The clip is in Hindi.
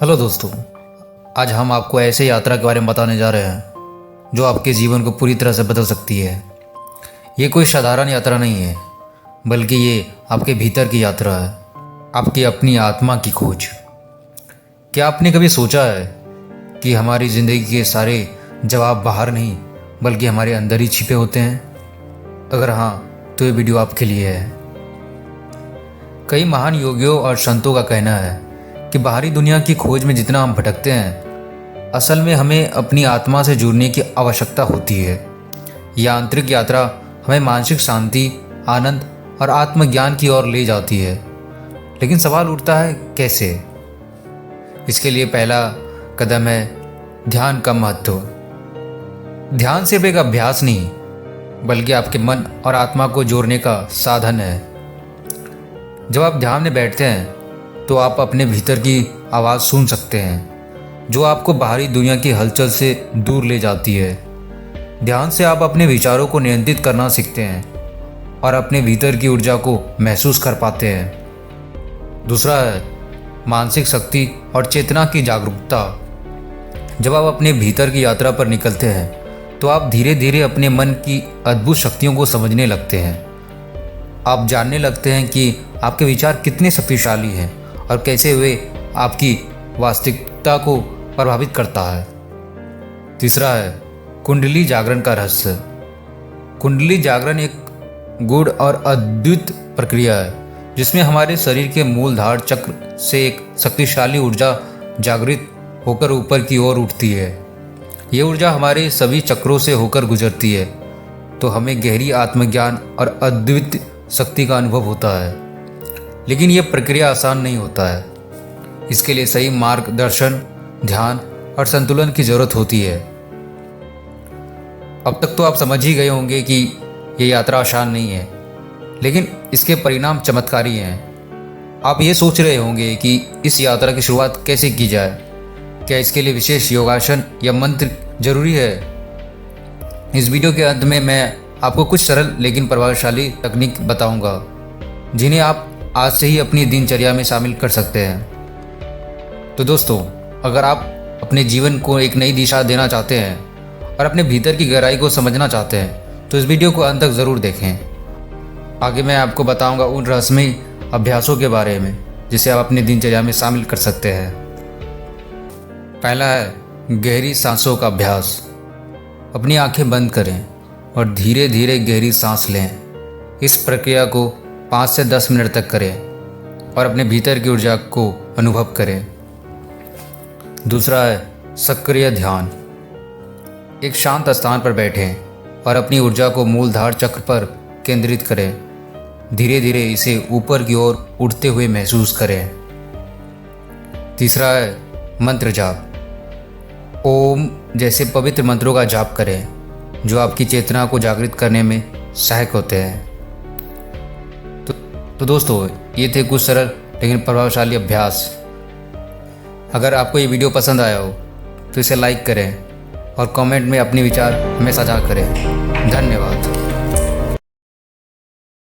हेलो दोस्तों, आज हम आपको ऐसे यात्रा के बारे में बताने जा रहे हैं जो आपके जीवन को पूरी तरह से बदल सकती है। ये कोई साधारण यात्रा नहीं है, बल्कि ये आपके भीतर की यात्रा है, आपकी अपनी आत्मा की खोज। क्या आपने कभी सोचा है कि हमारी ज़िंदगी के सारे जवाब बाहर नहीं बल्कि हमारे अंदर ही छिपे होते हैं? अगर हाँ, तो ये वीडियो आपके लिए है। कई महान योगियों और संतों का कहना है कि बाहरी दुनिया की खोज में जितना हम भटकते हैं, असल में हमें अपनी आत्मा से जुड़ने की आवश्यकता होती है। यह आंतरिक यात्रा हमें मानसिक शांति, आनंद और आत्मज्ञान की ओर ले जाती है। लेकिन सवाल उठता है, कैसे? इसके लिए पहला कदम है ध्यान का महत्व। ध्यान सिर्फ एक अभ्यास नहीं, बल्कि आपके मन और आत्मा को जोड़ने का साधन है। जब आप ध्यान में बैठते हैं तो आप अपने भीतर की आवाज़ सुन सकते हैं, जो आपको बाहरी दुनिया की हलचल से दूर ले जाती है। ध्यान से आप अपने विचारों को नियंत्रित करना सीखते हैं और अपने भीतर की ऊर्जा को महसूस कर पाते हैं। दूसरा है मानसिक शक्ति और चेतना की जागरूकता। जब आप अपने भीतर की यात्रा पर निकलते हैं तो आप धीरे धीरे अपने मन की अद्भुत शक्तियों को समझने लगते हैं। आप जानने लगते हैं कि आपके विचार कितने शक्तिशाली हैं और कैसे वे आपकी वास्तविकता को प्रभावित करता है। तीसरा है कुंडली जागरण का रहस्य। कुंडली जागरण एक गूढ़ और अद्भुत प्रक्रिया है जिसमें हमारे शरीर के मूलधार चक्र से एक शक्तिशाली ऊर्जा जागृत होकर ऊपर की ओर उठती है। ये ऊर्जा हमारे सभी चक्रों से होकर गुजरती है तो हमें गहरी आत्मज्ञान और अद्वितीय शक्ति का अनुभव होता है। लेकिन यह प्रक्रिया आसान नहीं होता है। इसके लिए सही मार्गदर्शन, ध्यान और संतुलन की जरूरत होती है। अब तक तो आप समझ ही गए होंगे कि यह यात्रा आसान नहीं है, लेकिन इसके परिणाम चमत्कारी हैं। आप ये सोच रहे होंगे कि इस यात्रा की शुरुआत कैसे की जाए। क्या इसके लिए विशेष योगासन या मंत्र जरूरी है? इस वीडियो के अंत में मैं आपको कुछ सरल लेकिन प्रभावशाली तकनीक बताऊंगा, जिन्हें आप आज से ही अपनी दिनचर्या में शामिल कर सकते हैं। तो दोस्तों, अगर आप अपने जीवन को एक नई दिशा देना चाहते हैं और अपने भीतर की गहराई को समझना चाहते हैं तो इस वीडियो को अंत तक ज़रूर देखें। आगे मैं आपको बताऊंगा उन रहस्यमयी अभ्यासों के बारे में जिसे आप अपनी दिनचर्या में शामिल कर सकते हैं। पहला है गहरी सांसों का अभ्यास। अपनी आंखें बंद करें और धीरे धीरे गहरी सांस लें। इस प्रक्रिया को 5 से 10 मिनट तक करें और अपने भीतर की ऊर्जा को अनुभव करें। दूसरा है सक्रिय ध्यान। एक शांत स्थान पर बैठें और अपनी ऊर्जा को मूलधार चक्र पर केंद्रित करें। धीरे धीरे इसे ऊपर की ओर उठते हुए महसूस करें। तीसरा है मंत्र जाप। ओम जैसे पवित्र मंत्रों का जाप करें जो आपकी चेतना को जागृत करने में सहायक होते हैं। तो दोस्तों, ये थे कुछ सरल लेकिन प्रभावशाली अभ्यास। अगर आपको ये वीडियो पसंद आया हो तो इसे लाइक करें और कमेंट में अपने विचार हमें साझा करें। धन्यवाद।